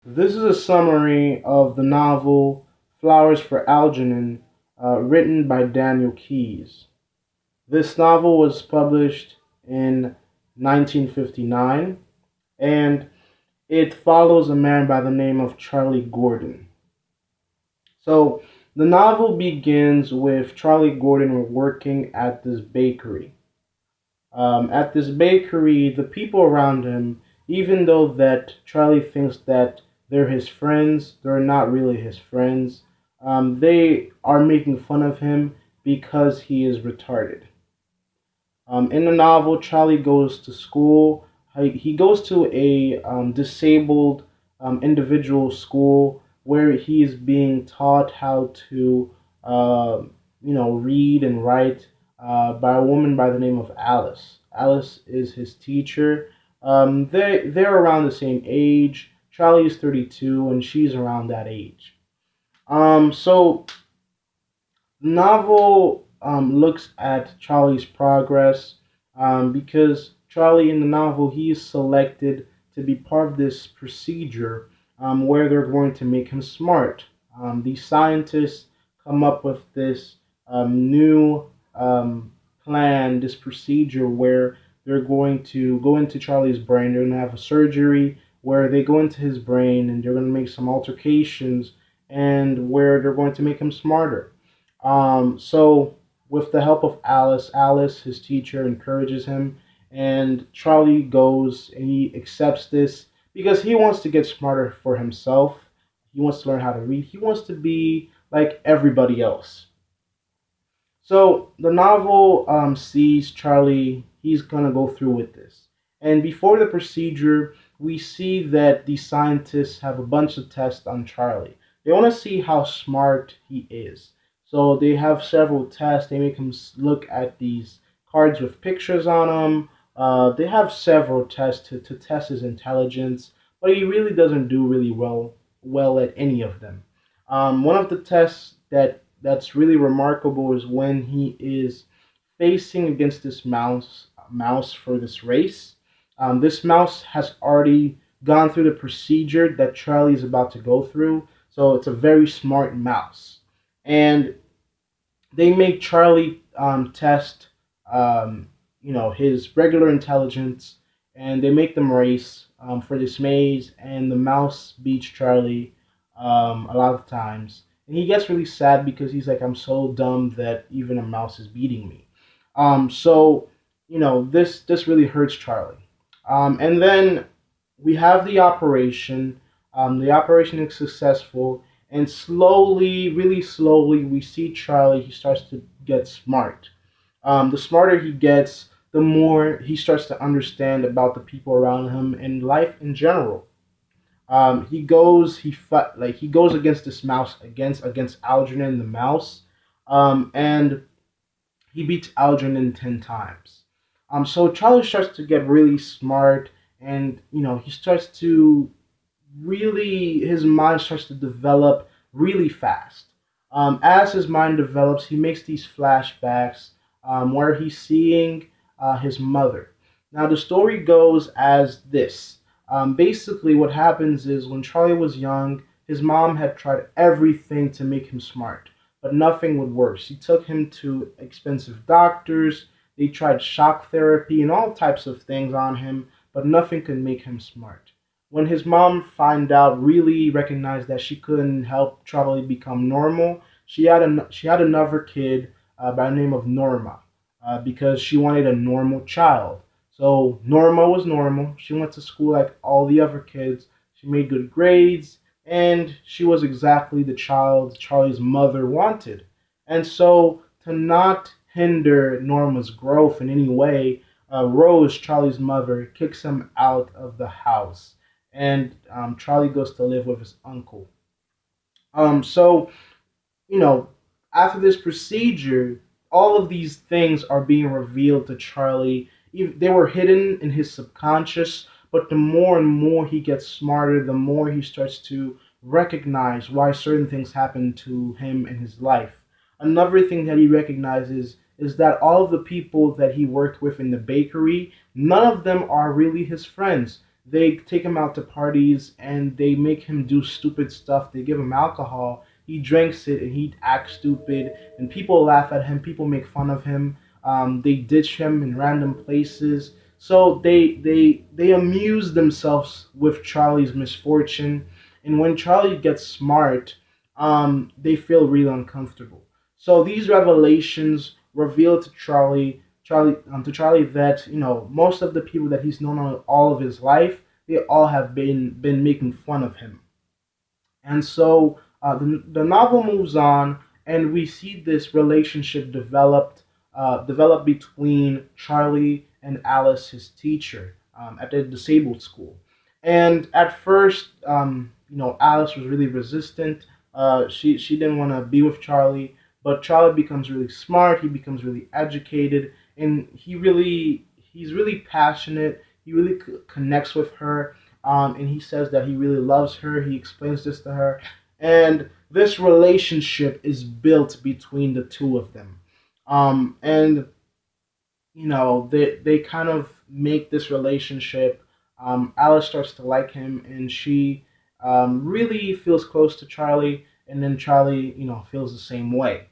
This is a summary of the novel Flowers for Algernon, written by Daniel Keyes. This novel was published in 1959, and it follows a man by the name of Charlie Gordon. So, the novel begins with Charlie Gordon working at this bakery. At this bakery, the people around him, even though that Charlie thinks that they're his friends, they're not really his friends. They are making fun of him because he is retarded. In the novel, Charlie goes to school. He goes to a disabled individual school where he is being taught how to, read and write by a woman by the name of Alice. Alice is his teacher. They're around the same age. Charlie is 32 and she's around that age. So the novel looks at Charlie's progress because Charlie in the novel he is selected to be part of this procedure where they're going to make him smart. These scientists come up with this new plan, this procedure where they're going to go into Charlie's brain. They're going to have a surgery where they go into his brain and they're going to make some altercations and where they're going to make him smarter. So with the help of Alice, his teacher, encourages him, and Charlie goes and he accepts this because he wants to get smarter for himself. He wants to learn how to read. He wants to be like everybody else. So the novel sees Charlie, he's gonna go through with this. And before the procedure, we see that the scientists have a bunch of tests on Charlie. They want to see how smart he is. So they have several tests. They make him look at these cards with pictures on them. They have several tests to test his intelligence, but he really doesn't do really well at any of them. One of the tests that's really remarkable is when he is facing against this mouse for this race. This mouse has already gone through the procedure that Charlie is about to go through, so it's a very smart mouse. And they make Charlie test, his regular intelligence, and they make them race for this maze. And the mouse beats Charlie a lot of times, and he gets really sad because he's like, "I'm so dumb that even a mouse is beating me." So this really hurts Charlie. And then we have the operation. The operation is successful, and slowly, really slowly, we see Charlie. He starts to get smart. The smarter he gets, the more he starts to understand about the people around him and life in general. He goes against this mouse against Algernon the mouse, and he beats Algernon 10 times. So Charlie starts to get really smart, and he starts to really his mind starts to develop really fast. As his mind develops, he makes these flashbacks where he's seeing his mother. Now the story goes as this. Basically, what happens is when Charlie was young, his mom had tried everything to make him smart, but nothing would work. She took him to expensive doctors. They tried shock therapy and all types of things on him, but nothing could make him smart. When his mom found out, really recognized that she couldn't help Charlie become normal, she had another kid by the name of Norma because she wanted a normal child. So Norma was normal. She went to school like all the other kids. She made good grades, and she was exactly the child Charlie's mother wanted. And so to not hinder Norma's growth in any way, Rose, Charlie's mother, kicks him out of the house, and Charlie goes to live with his uncle. So you know, after this procedure, all of these things are being revealed to Charlie. They were hidden in his subconscious, but the more and more he gets smarter, the more he starts to recognize why certain things happen to him in his life. Another thing that he recognizes is that all of the people that he worked with in the bakery, none of them are really his friends. They take him out to parties and they make him do stupid stuff. They give him alcohol. He drinks it and he acts stupid, and people laugh at him. People make fun of him. They ditch him in random places. So they amuse themselves with Charlie's misfortune, and when Charlie gets smart, they feel really uncomfortable. So these revelations reveal to Charlie that most of the people that he's known all of his life, they all have been making fun of him. And so the novel moves on, and we see this relationship develop between Charlie and Alice, his teacher, at the disabled school. And at first, Alice was really resistant. She didn't want to be with Charlie, but Charlie becomes really smart. He becomes really educated, and he's really passionate. He really connects with her, and he says that he really loves her. He explains this to her, and this relationship is built between the two of them. And they kind of make this relationship. Alice starts to like him, and she really feels close to Charlie, and then Charlie, feels the same way.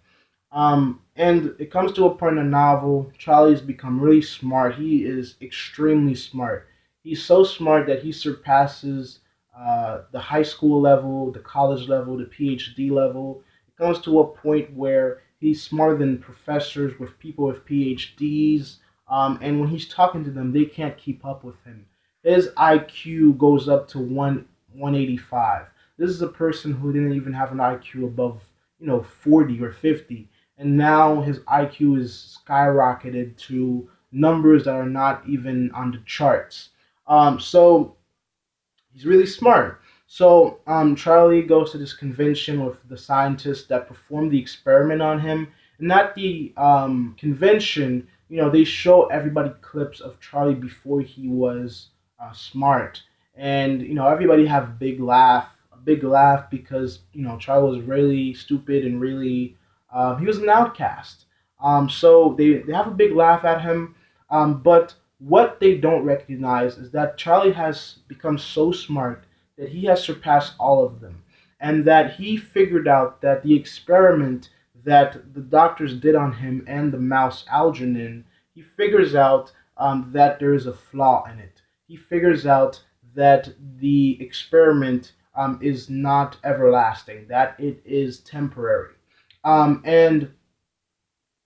And it comes to a point in the novel, Charlie's become really smart. He is extremely smart. He's so smart that he surpasses the high school level, the college level, the PhD level. It comes to a point where he's smarter than professors with people with PhDs. And when he's talking to them, they can't keep up with him. His IQ goes up to 185. This is a person who didn't even have an IQ above 40 or 50, and now his IQ is skyrocketed to numbers that are not even on the charts. So he's really smart. So Charlie goes to this convention with the scientists that performed the experiment on him, and at the convention, they show everybody clips of Charlie before he was smart, and everybody have a big laugh because Charlie was really stupid and really he was an outcast. So they have a big laugh at him, but what they don't recognize is that Charlie has become so smart that he has surpassed all of them, and that he figured out that the experiment that the doctors did on him and the mouse Algernon, he figures out that there is a flaw in it. He figures out that the experiment is not everlasting, that it is temporary. And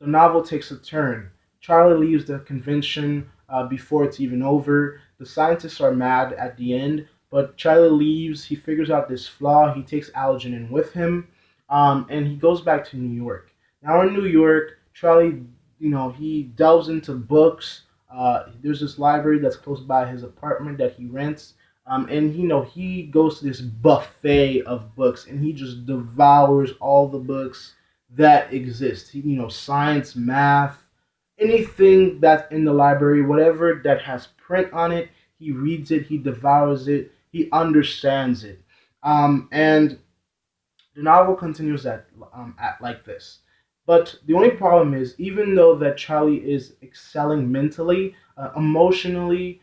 the novel takes a turn. Charlie leaves the convention before it's even over. The scientists are mad at the end, but Charlie leaves. He figures out this flaw. He takes Algernon with him, and he goes back to New York. Now in New York, Charlie, he delves into books. There's this library that's close by his apartment that he rents. And he goes to this buffet of books, and he just devours all the books that exist. Science, math, anything that's in the library, whatever that has print on it, he reads it, he devours it, he understands it. And the novel continues at like this. But the only problem is, even though that Charlie is excelling mentally, emotionally,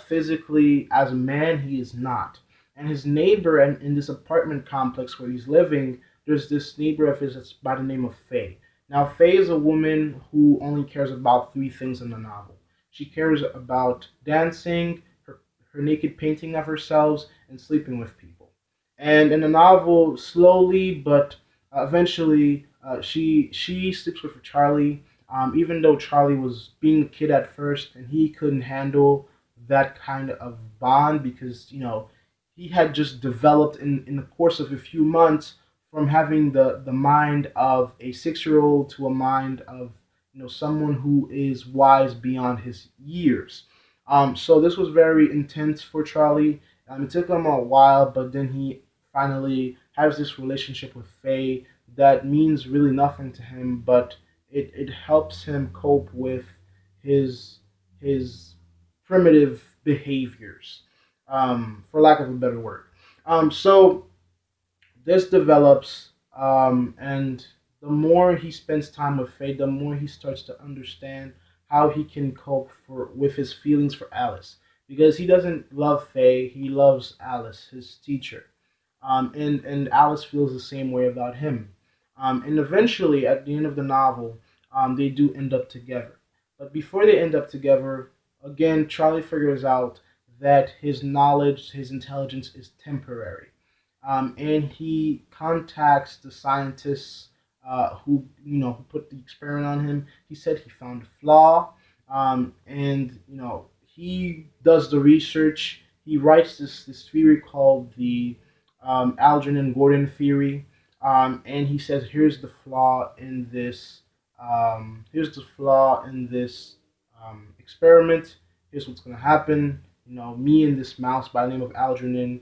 physically, as a man, he is not. And his neighbor, and in this apartment complex where he's living, there's this neighbor of his that's by the name of Faye. Now, Faye is a woman who only cares about three things in the novel. She cares about dancing, her naked painting of herself, and sleeping with people. And in the novel, slowly but eventually, she sleeps with Charlie. Even though Charlie was being a kid at first and he couldn't handle that kind of bond because he had just developed in the course of a few months from having the mind of a 6 year old to a mind of someone who is wise beyond his years. So this was very intense for Charlie. It took him a while, but then he finally has this relationship with Faye that means really nothing to him, but it helps him cope with his his primitive behaviors, for lack of a better word. So this develops, and the more he spends time with Faye, the more he starts to understand how he can cope with his feelings for Alice. because he doesn't love Faye. He loves Alice, his teacher. And Alice feels the same way about him. And eventually, at the end of the novel, they do end up together. But before they end up together, again, Charlie figures out that his knowledge, his intelligence is temporary. And he contacts the scientists who, who put the experiment on him. He said he found a flaw, and he does the research. He writes this theory called the Algernon Gordon theory, and he says, "Here's the flaw in this. Here's the flaw in this experiment. Here's what's going to happen. Me and this mouse by the name of Algernon,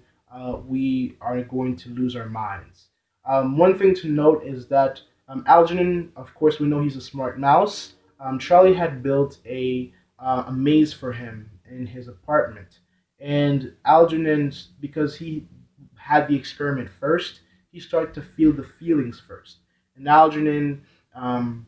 we are going to lose our minds." One thing to note is that Algernon, of course, we know he's a smart mouse. Charlie had built a maze for him in his apartment, and Algernon, because he had the experiment first, he started to feel the feelings first. And Algernon, um,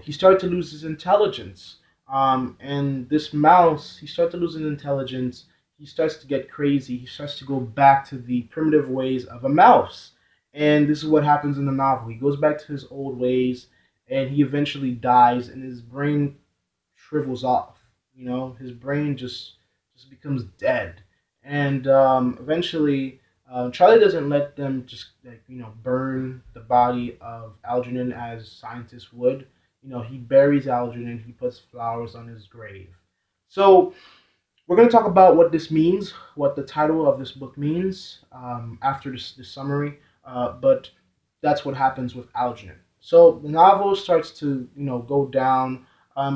he started to lose his intelligence. And this mouse, he starts to lose his intelligence. He starts to get crazy. He starts to go back to the primitive ways of a mouse. And this is what happens in the novel. He goes back to his old ways, and he eventually dies, and his brain shrivels off. His brain just becomes dead, and eventually, Charlie doesn't let them just burn the body of Algernon as scientists would. He buries Algernon. He puts flowers on his grave. So we're going to talk about what this means, what the title of this book means after this summary. But that's what happens with Algernon. So the novel starts to go down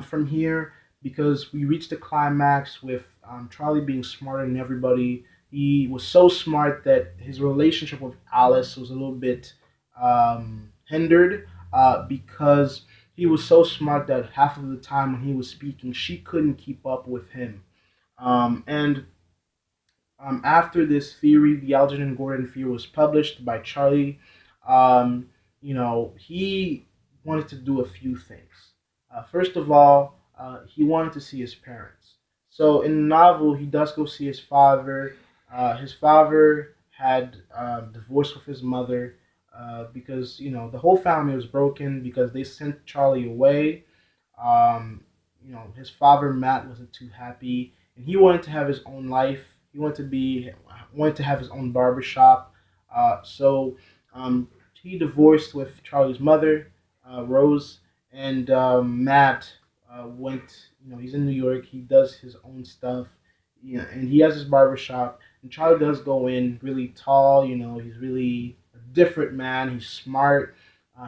from here because we reach the climax with Charlie being smarter than everybody. He was so smart that his relationship with Alice was a little bit hindered because he was so smart that half of the time when he was speaking, she couldn't keep up with him. And After this theory, the Algernon Gordon theory was published by Charlie. He wanted to do a few things. First of all, he wanted to see his parents. So in the novel, he does go see his father. His father had divorced with his mother because the whole family was broken because they sent Charlie away. His father Matt wasn't too happy, and he wanted to have his own life. He wanted to have his own barbershop. So he divorced with Charlie's mother, Rose, and Matt went. He's in New York. He does his own stuff. And he has his barbershop. And Charlie does go in really tall. He's really a different man. He's smart.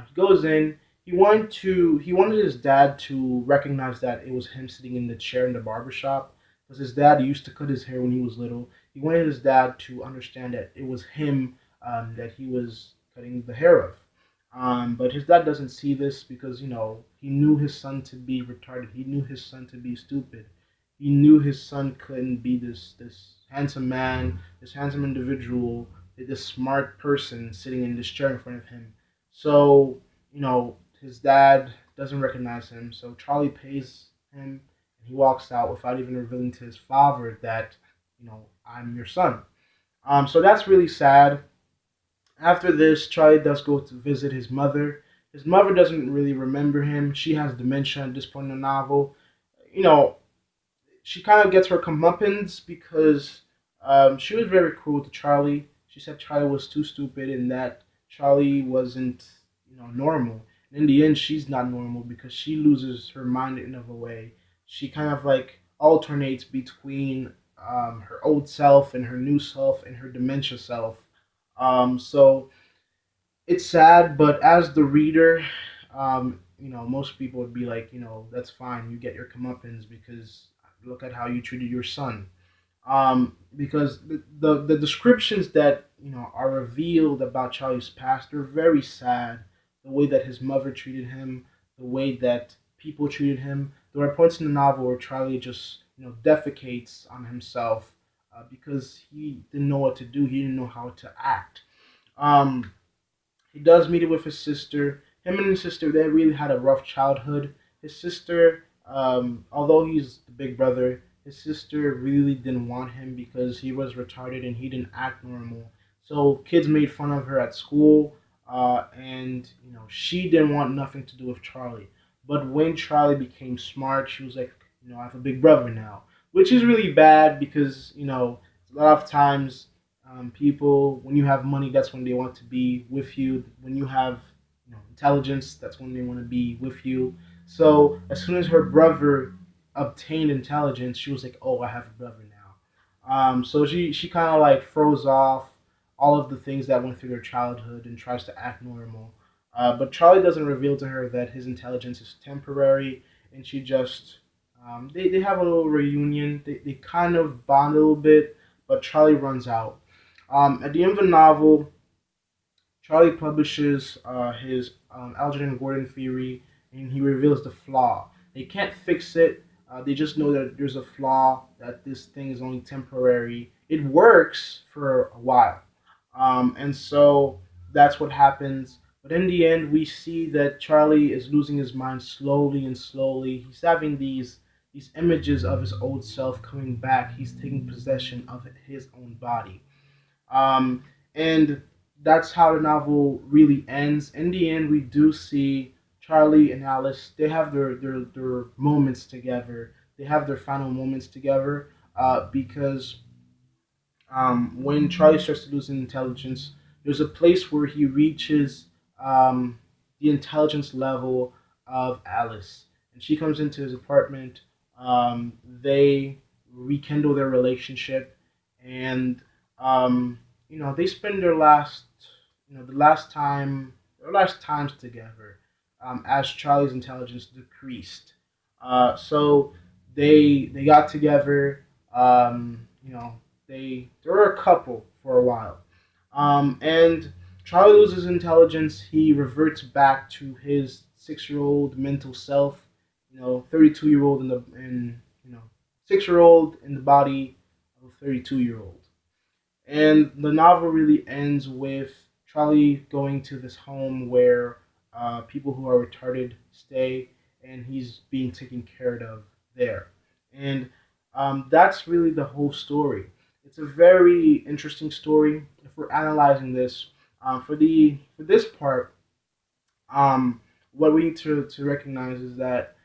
He goes in. He wanted his dad to recognize that it was him sitting in the chair in the barbershop because his dad used to cut his hair when he was little. He wanted his dad to understand that it was him that he was cutting the hair of. But his dad doesn't see this because he knew his son to be retarded. He knew his son to be stupid. He knew his son couldn't be this handsome man, this handsome individual, this smart person sitting in this chair in front of him. So his dad doesn't recognize him. So Charlie pays him, and he walks out without even revealing to his father that I'm your son. So that's really sad. After this, Charlie does go to visit his mother. His mother doesn't really remember him. She has dementia at this point in the novel. You know, she kind of gets her comeuppance because she was very cruel to Charlie. She said Charlie was too stupid and that Charlie wasn't, normal. And in the end, she's not normal because she loses her mind in a way. She kind of like alternates between her old self and her new self and her dementia self. So it's sad, but as the reader, most people would be like, that's fine. You get your comeuppance because look at how you treated your son. Because the descriptions that are revealed about Charlie's past are very sad. The way that his mother treated him, the way that people treated him. There are points in the novel where Charlie just defecates on himself because he didn't know what to do. He didn't know how to act. Um, he does meet it with his sister. Him and his sister, they really had a rough childhood. His sister, although he's the big brother, his sister really didn't want him because he was retarded and he didn't act normal. So kids made fun of her at school, and she didn't want nothing to do with Charlie. But when Charlie became smart, she was like, I have a big brother now, which is really bad because a lot of times people, when you have money, that's when they want to be with you. When you have intelligence, that's when they want to be with you. So as soon as her brother obtained intelligence, she was like, "Oh, I have a brother now." So she kind of like froze off all of the things that went through their childhood and tries to act normal. But Charlie doesn't reveal to her that his intelligence is temporary, and she just they have a little reunion. They kind of bond a little bit, but Charlie runs out. At the end of the novel, Charlie publishes his Algernon Gordon theory, and he reveals the flaw. They can't fix it. They just know that there's a flaw, that this thing is only temporary. It works for a while. And so that's what happens. But in the end, we see that Charlie is losing his mind slowly and slowly. He's having these images of his old self coming back. He's taking possession of his own body. Um, and that's how the novel really ends. In the end, we do see Charlie and Alice. They have their moments together. They have their final moments together because when Charlie starts to lose intelligence, there's a place where he reaches the intelligence level of Alice, and she comes into his apartment. They rekindle their relationship, and they spend the last time, their last times together, as Charlie's intelligence decreased. So they got together. They were a couple for a while. And Charlie loses intelligence. He reverts back to his 6-year old mental self. 32-year old in the in 6-year old in the body of a 32-year old. And the novel really ends with Charlie going to this home where people who are retarded stay, and he's being taken care of there. And that's really the whole story. It's a very interesting story. If we're analyzing this, for this part, what we need to recognize is that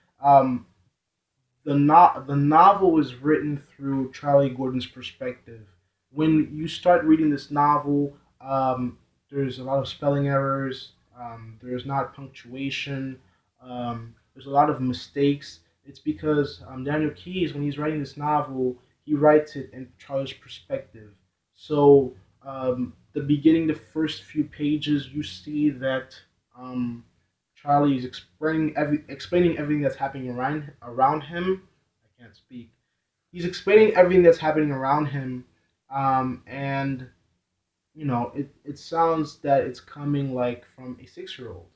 the novel was written through Charlie Gordon's perspective. When you start reading this novel, there's a lot of spelling errors. There's not punctuation. There's a lot of mistakes. It's because Daniel Keyes, when he's writing this novel, he writes it in Charlie's perspective. So the beginning, the first few pages, you see that Charlie is explaining everything that's happening around him. I can't speak. He's explaining everything that's happening around him, and it sounds that it's coming like from a 6-year old.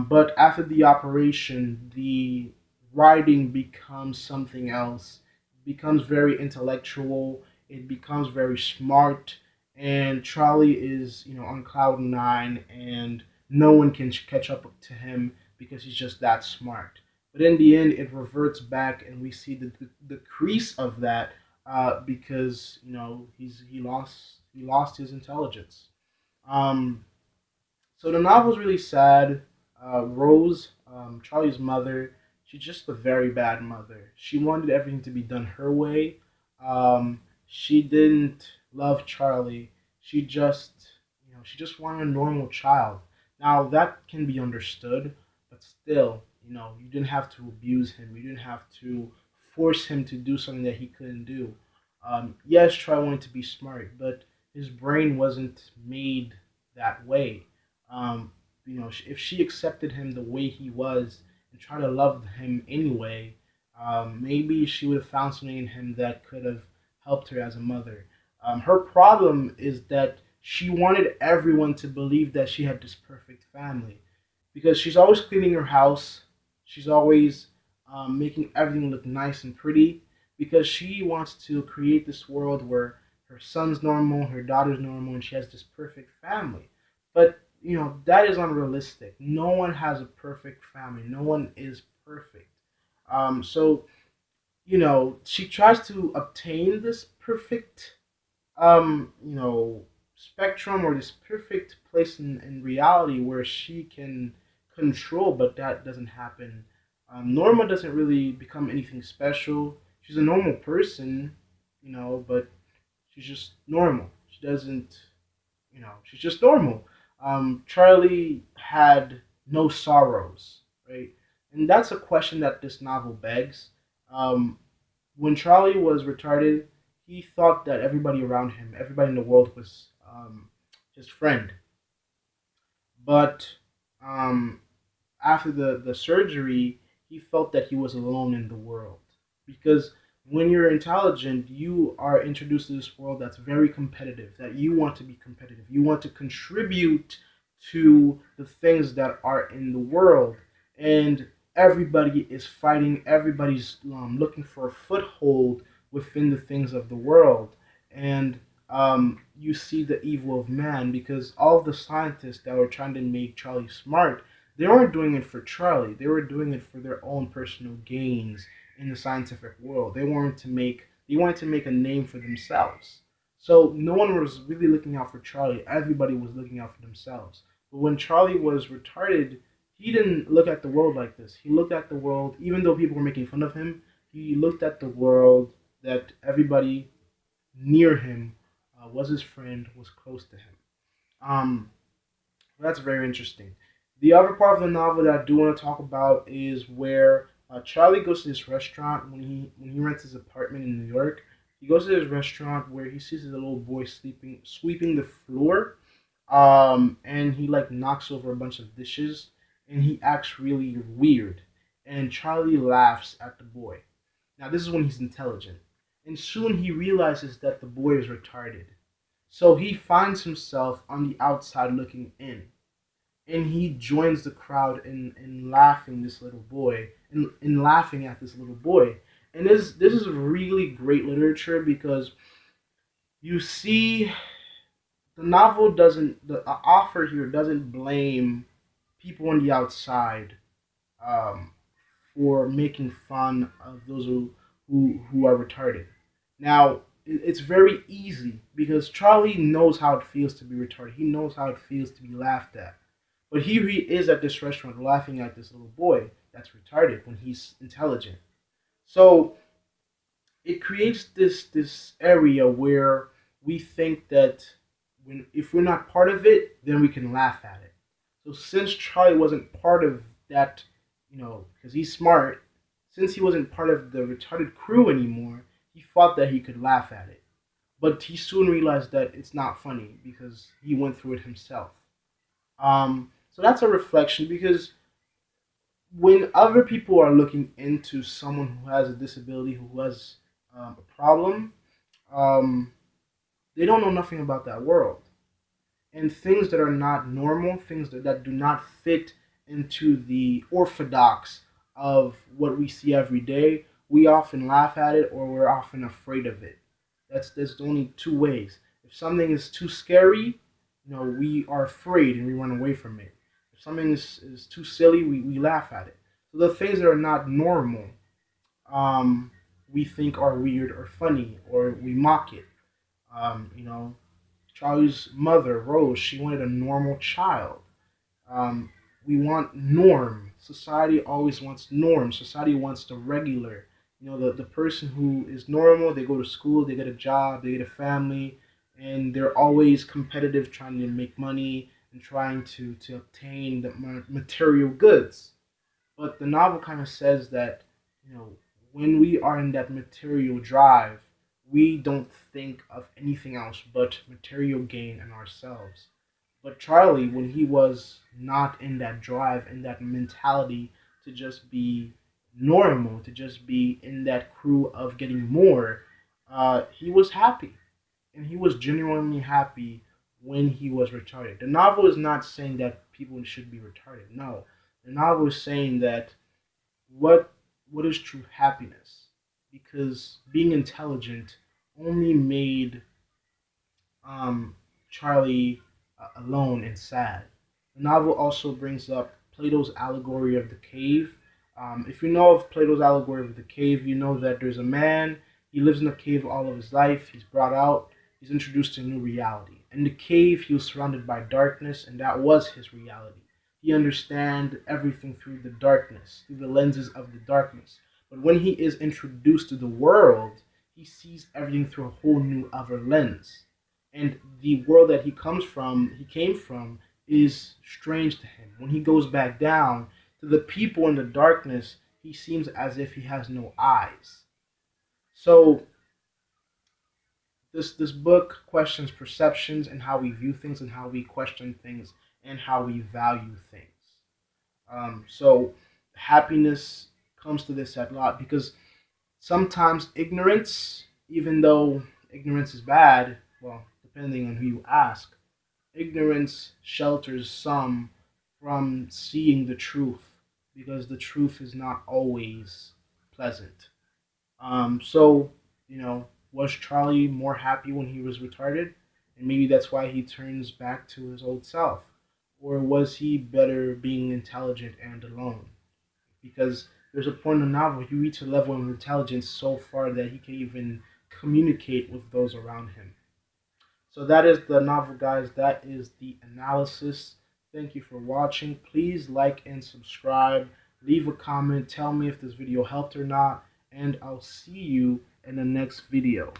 But after the operation, the writing becomes something else. It becomes very intellectual. It becomes very smart. And Charlie is, on cloud nine, and no one can catch up to him because he's just that smart. But in the end, it reverts back, and we see the crease of that because he lost his intelligence. Um, so the novel's really sad. Rose, Charlie's mother, she's just a very bad mother. She wanted everything to be done her way. She didn't love Charlie. She just wanted a normal child. Now that can be understood, but still, you didn't have to abuse him. You didn't have to force him to do something that he couldn't do. Yes, Charlie wanted to be smart, but his brain wasn't made that way. Um, if she accepted him the way he was and tried to love him anyway, maybe she would have found something in him that could have helped her as a mother. Her problem is that she wanted everyone to believe that she had this perfect family because she's always cleaning her house. She's always making everything look nice and pretty because she wants to create this world where her son's normal, her daughter's normal, and she has this perfect family. But that is unrealistic. No one has a perfect family. No one is perfect. So she tries to obtain this perfect spectrum, or this perfect place in reality where she can control, but that doesn't happen. Norma doesn't really become anything special. She's a normal person, but she's just normal. She doesn't, she's just normal. Charlie had no sorrows, right? And that's a question that this novel begs. Um, when Charlie was retarded, he thought that everybody around him, everybody in the world, was his friend. But um, after the surgery, he felt that he was alone in the world. Because when you're intelligent, you are introduced to this world that's very competitive, that you want to be competitive. You want to contribute to the things that are in the world. And everybody is fighting, everybody's looking for a foothold within the things of the world. And you see the evil of man, because all of the scientists that were trying to make Charlie smart, they weren't doing it for Charlie. They were doing it for their own personal gains in the scientific world. They wanted to make a name for themselves. So no one was really looking out for Charlie. Everybody was looking out for themselves. But when Charlie was retarded, he didn't look at the world like this. He looked at the world, even though people were making fun of him, he looked at the world that everybody near him was his friend, was close to him. Um, that's very interesting. The other part of the novel that I do want to talk about is where Charlie goes to this restaurant when he rents his apartment in New York. He goes to this restaurant where he sees his little boy sleeping, sweeping the floor, and he like knocks over a bunch of dishes, and he acts really weird. And Charlie laughs at the boy. Now this is when he's intelligent, and soon he realizes that the boy is retarded. So he finds himself on the outside looking in, and he joins the crowd in laughing this little boy in laughing at this little boy. And this is really great literature, because you see the novel doesn't the author here doesn't blame people on the outside um, for making fun of those who are retarded. Now, it's very easy because Charlie knows how it feels to be retarded. He knows how it feels to be laughed at. But here he is at this restaurant laughing at this little boy that's retarded when he's intelligent. So it creates this area where we think that when if we're not part of it, then we can laugh at it. So since Charlie wasn't part of that, because he's smart, since he wasn't part of the retarded crew anymore, he thought that he could laugh at it. But he soon realized that it's not funny because he went through it himself. So that's a reflection, because when other people are looking into someone who has a disability, who has a problem, um, they don't know nothing about that world. And things that are not normal, things that do not fit into the orthodox of what we see every day, we often laugh at it, or we're often afraid of it. There's only two ways. If something is too scary, we are afraid and we run away from it. If something is too silly, we laugh at it. So the things that are not normal, um, we think are weird or funny, or we mock it. Um, you know, Charlie's mother, Rose, she wanted a normal child. Um, we want norm. Society always wants norm. Society wants the regular. The person who is normal, they go to school, they get a job, they get a family, and they're always competitive, trying to make money and trying to obtain the material goods. But the novel kind of says that, you know, when we are in that material drive, we don't think of anything else but material gain and ourselves. But Charlie, when he was not in that drive, in that mentality to just be normal, to just be in that crew of getting more, he was happy. And he was genuinely happy when he was retarded. The novel is not saying that people should be retarded. No. The novel is saying that what what is true happiness? Because being intelligent only made Charlie alone and sad. The novel also brings up Plato's allegory of the cave. If you know of Plato's allegory of the cave, you know that there's a man. He lives in a cave all of his life. He's brought out. He's introduced to a new reality. In the cave, he was surrounded by darkness, and that was his reality. He understands everything through the darkness, through the lenses of the darkness. But when he is introduced to the world, he sees everything through a whole new other lens. And the world that he came from, is strange to him. When he goes back down to the people in the darkness, he seems as if he has no eyes. So this book questions perceptions and how we view things and how we question things and how we value things. So happiness comes to this a lot because sometimes ignorance, even though ignorance is bad, well, depending on who you ask, ignorance shelters some from seeing the truth because the truth is not always pleasant. So, was Charlie more happy when he was retarded? And maybe that's why he turns back to his old self. Or was he better being intelligent and alone? Because there's a point in the novel he reaches a level of intelligence so far that he can even communicate with those around him. So that is the novel, guys. That is the analysis. Thank you for watching. Please like and subscribe. Leave a comment. Tell me if this video helped or not. And I'll see you in the next video.